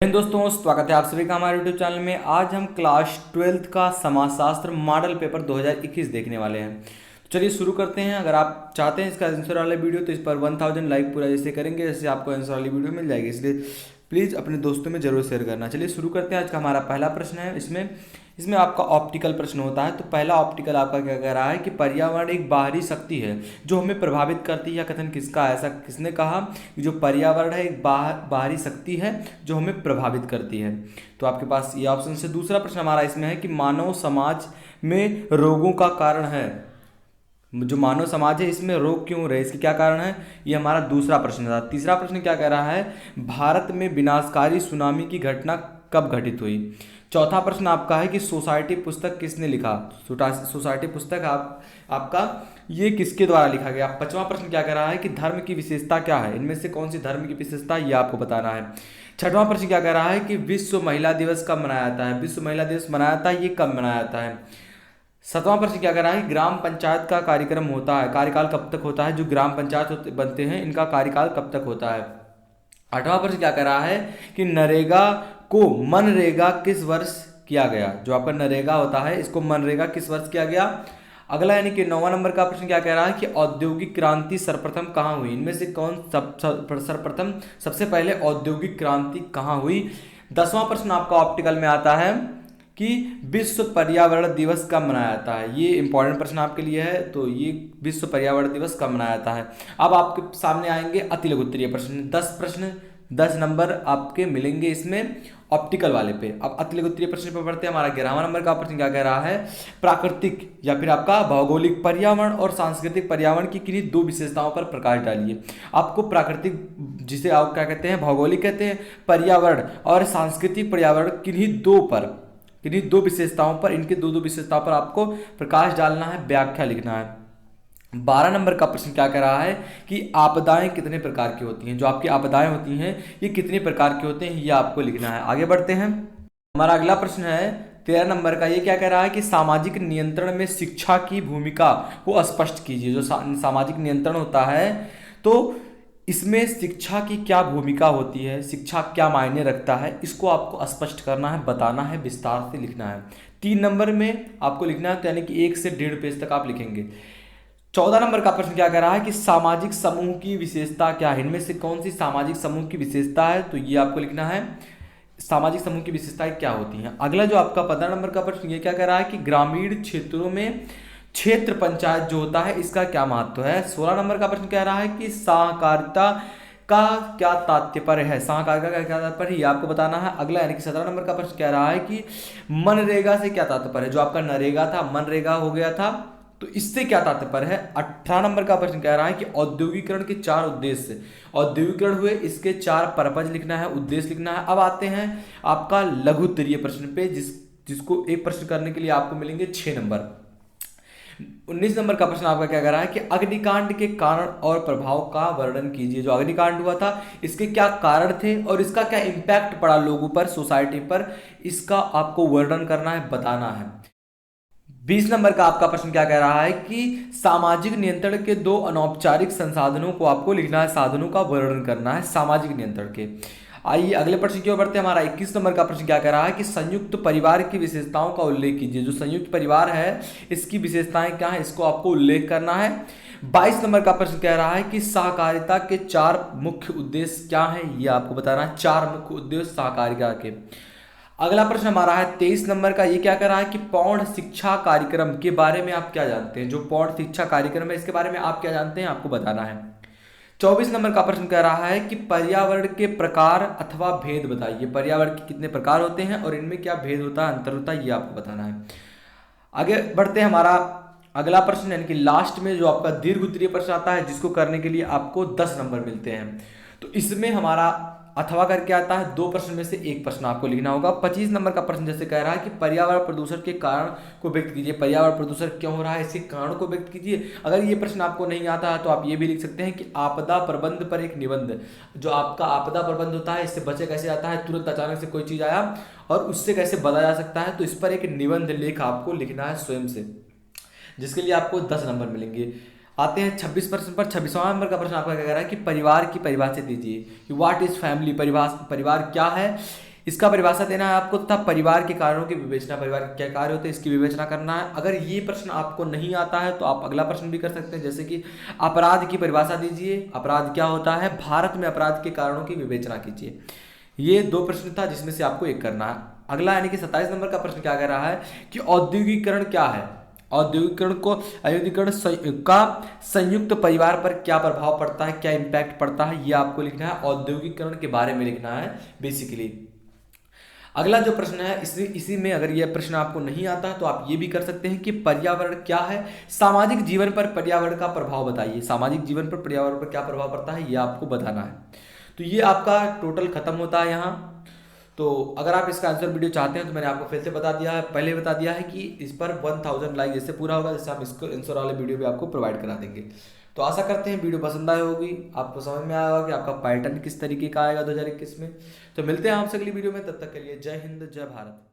दोस्तों, स्वागत है आप सभी का हमारे यूट्यूब चैनल में। आज हम क्लास 12th का समाजशास्त्र मॉडल पेपर 2021 देखने वाले हैं। तो चलिए शुरू करते हैं। अगर आप चाहते हैं इसका आंसर वाला वीडियो तो इस पर 1000 लाइक पूरा जैसे करेंगे जैसे आपको आंसर वाली वीडियो मिल जाएगी, इसलिए प्लीज़ अपने दोस्तों में जरूर शेयर करना। चलिए शुरू करते हैं। आज का हमारा पहला प्रश्न है। इसमें इसमें आपका ऑप्टिकल प्रश्न होता है। तो पहला ऑप्टिकल आपका क्या कह रहा है कि पर्यावरण एक बाहरी शक्ति है जो हमें प्रभावित करती है। या कथन किसका है? ऐसा किसने कहा कि जो पर्यावरण है एक बाहरी शक्ति है जो हमें प्रभावित करती है। तो आपके पास ये ऑप्शन से। दूसरा प्रश्न हमारा इसमें है कि मानव समाज में रोगों का कारण है। जो मानव समाज है इसमें रोग क्यों रहे, इसके क्या कारण है? ये हमारा दूसरा प्रश्न था। तीसरा प्रश्न क्या कह रहा है? भारत में विनाशकारी सुनामी की घटना कब घटित हुई? चौथा प्रश्न आपका है कि सोसाइटी पुस्तक किसने लिखा? सोसाइटी पुस्तक आपका ये किसके द्वारा लिखा गया? पांचवा प्रश्न क्या कह रहा है कि धर्म की विशेषता क्या है? इनमें से कौन सी धर्म की विशेषता ये आपको बताना है। छठवां प्रश्न क्या कह रहा है कि विश्व महिला दिवस कब मनाया जाता है? विश्व महिला दिवस मनाया जाता है, ये कब मनाया जाता है? सातवां प्रश्न क्या कह रहा है कि ग्राम पंचायत का कार्यक्रम होता है, कार्यकाल कब तक होता है? जो ग्राम पंचायत बनते हैं इनका कार्यकाल कब तक होता है? आठवां प्रश्न क्या कह रहा है कि नरेगा को मनरेगा किस वर्ष किया गया? जो आपका नरेगा होता है इसको मनरेगा किस वर्ष किया गया? अगला यानी कि 9वां नंबर का प्रश्न क्या कह रहा है कि औद्योगिक क्रांति सर्वप्रथम कहाँ हुई? इनमें से कौन सर्वप्रथम सबसे पहले औद्योगिक क्रांति कहाँ हुई? 10वां प्रश्न आपका ऑप्टिकल में आता है कि विश्व पर्यावरण दिवस कब मनाया जाता है? ये इंपॉर्टेंट प्रश्न आपके लिए है। तो ये विश्व पर्यावरण दिवस कब मनाया जाता है? अब आपके सामने आएंगे अति लघु उत्तरीय प्रश्न। 10 प्रश्न 10 नंबर आपके मिलेंगे इसमें ऑप्टिकल वाले पे। अब अति लघु उत्तरीय प्रश्न पर पढ़ते हैं। हमारा 11वां नंबर का प्रश्न क्या कह रहा है? प्राकृतिक या फिर आपका भौगोलिक पर्यावरण और सांस्कृतिक पर्यावरण की किन्हीं दो विशेषताओं पर प्रकाश डालिए। आपको प्राकृतिक, जिसे आप क्या कहते हैं, भौगोलिक कहते हैं, पर्यावरण और सांस्कृतिक पर्यावरण किन्हीं दो विशेषताओं पर, इनके दो विशेषताओं पर आपको प्रकाश डालना है, व्याख्या लिखना है। 12 नंबर का प्रश्न क्या कह रहा है कि आपदाएं कितने प्रकार की होती हैं? जो आपकी आपदाएं होती हैं ये कितने प्रकार के होते हैं, ये आपको लिखना है। आगे बढ़ते हैं। हमारा अगला प्रश्न है 13 नंबर का। ये क्या कह रहा है कि सामाजिक नियंत्रण में शिक्षा की भूमिका को स्पष्ट कीजिए। जो सामाजिक नियंत्रण होता है तो इसमें शिक्षा की क्या भूमिका होती है, शिक्षा क्या मायने रखता है, इसको आपको स्पष्ट करना है, बताना है, विस्तार से लिखना है। 3 नंबर में आपको लिखना है, तो यानी कि 1 से 1.5 पेज तक आप लिखेंगे। 14 नंबर का प्रश्न क्या कह रहा है कि सामाजिक समूह की विशेषता क्या है? इनमें से कौन सी सामाजिक समूह की विशेषता है? तो ये आपको लिखना है, सामाजिक समूह की विशेषताएं क्या होती हैं। अगला जो आपका 15 नंबर का प्रश्न ये क्या कह रहा है कि ग्रामीण क्षेत्रों में क्षेत्र पंचायत जो होता है इसका क्या महत्व है। 16 नंबर का प्रश्न कह रहा है कि सहकारिता का क्या तात्पर्य है? सहकारिता का क्या तात्पर्य है ये आपको बताना है। अगला यानी कि 17 नंबर का प्रश्न कह रहा है कि मनरेगा से क्या तात्पर्य है? जो आपका नरेगा था मनरेगा हो गया था, तो इससे क्या तात्पर्य है। 18 नंबर का प्रश्न कह रहा है कि औद्योगिकरण के 4 उद्देश्य, औद्योगिकरण हुए इसके 4 पर्पज लिखना है, उद्देश्य लिखना है। अब आते हैं आपका लघु उत्तरीय प्रश्न पे, जिसको एक प्रश्न करने के लिए आपको मिलेंगे 6 नंबर। 19 नंबर का प्रश्न आपका क्या कह रहा है कि अग्निकांड के कारण और प्रभाव का वर्णन कीजिए। जो अग्निकांड हुआ था इसके क्या कारण थे और इसका क्या इंपैक्ट पड़ा लोगों पर, सोसाइटी पर, इसका आपको वर्णन करना है, बताना है। 20 नंबर का आपका प्रश्न क्या कह रहा है कि सामाजिक नियंत्रण के 2 अनौपचारिक संसाधनों को आपको लिखना है, साधनों का वर्णन करना है सामाजिक नियंत्रण के। आइए अगले प्रश्न की ओर बढ़ते हैं। हमारा 21 नंबर का प्रश्न क्या कह रहा है कि संयुक्त परिवार की विशेषताओं का उल्लेख कीजिए। जो संयुक्त परिवार है इसकी विशेषताएं क्या है, इसको आपको उल्लेख करना है। 22 नंबर का प्रश्न कह रहा है कि सहकारिता के 4 मुख्य उद्देश्य क्या है, ये आपको बताना है, 4 मुख्य उद्देश्य सहकारिता के। अगला प्रश्न हमारा है 23 नंबर का। ये क्या कर रहा है कि प्रौढ़ शिक्षा कार्यक्रम के बारे में आप क्या जानते हैं? जो प्रौढ़ शिक्षा कार्यक्रम है इसके बारे में आप क्या जानते हैं, आपको बताना है। 24 नंबर का प्रश्न कह रहा है कि पर्यावरण के प्रकार अथवा भेद बताइए। पर्यावरण के कितने प्रकार होते हैं और इनमें क्या भेद होता है, अंतर होता है, ये आपको बताना है। आगे बढ़ते हैं। हमारा अगला प्रश्न यानी कि लास्ट में जो आपका दीर्घ उत्तरीय प्रश्न आता है जिसको करने के लिए आपको 10 नंबर मिलते हैं। तो इसमें हमारा अथवा करके आता है, 2 प्रश्न में से 1 प्रश्न आपको लिखना होगा। 25 नंबर का प्रश्न जैसे कह रहा है कि पर्यावरण प्रदूषण के कारण को व्यक्त कीजिए। पर्यावरण प्रदूषण क्यों हो रहा है इसके कारण को व्यक्त कीजिए। अगर ये प्रश्न आपको नहीं आता है तो आप ये भी लिख सकते हैं कि आपदा प्रबंध पर एक निबंध। जो आपका आपदा प्रबंध होता है इससे बचे कैसे जाता है, तुरंत अचानक से कोई चीज आया और उससे कैसे बचा जा सकता है, तो इस पर एक निबंध लेख आपको लिखना है स्वयं से, जिसके लिए आपको 10 नंबर मिलेंगे। आते हैं 26 प्रश्न पर। 26वां नंबर का प्रश्न आपका क्या कह रहा है कि परिवार की परिभाषा दीजिए कि व्हाट इज फैमिली। परिवार क्या है इसका परिभाषा देना है आपको तथा परिवार के कार्यों की विवेचना, परिवार के क्या कार्य होते हैं इसकी विवेचना करना है। अगर ये प्रश्न आपको नहीं आता है तो आप अगला प्रश्न भी कर सकते हैं, जैसे कि अपराध की परिभाषा दीजिए, अपराध क्या होता है, भारत में अपराध के कारणों की विवेचना कीजिए। ये 2 प्रश्न था जिसमें से आपको एक करना है। अगला यानी कि 27 नंबर का प्रश्न क्या कह रहा है कि औद्योगिकरण क्या है, औद्योगिकरण का संयुक्त परिवार पर क्या प्रभाव पड़ता है, क्या इंपैक्ट पड़ता है, ये आपको लिखना है, औद्योगिकरण के बारे में लिखना है बेसिकली। अगला जो प्रश्न है इसी में अगर यह प्रश्न आपको नहीं आता है तो आप ये भी कर सकते हैं कि पर्यावरण क्या है, सामाजिक जीवन पर पर्यावरण का प्रभाव बताइए, सामाजिक जीवन पर पर्यावरण पर क्या प्रभाव पड़ता है ये आपको बताना है। तो ये आपका टोटल खत्म होता है यहाँ। तो अगर आप इसका आंसर वीडियो चाहते हैं तो मैंने आपको फिर से बता दिया है, पहले बता दिया है कि इस पर 1000 लाइक जैसे पूरा होगा जैसे हम इसको आंसर वाले वीडियो भी आपको प्रोवाइड करा देंगे। तो आशा करते हैं वीडियो पसंद आई होगी, आपको समझ में आया होगा कि आपका पैटर्न किस तरीके का आएगा 2021 में। तो मिलते हैं आपसे अगली वीडियो में, तब तक के लिए जय हिंद जय भारत।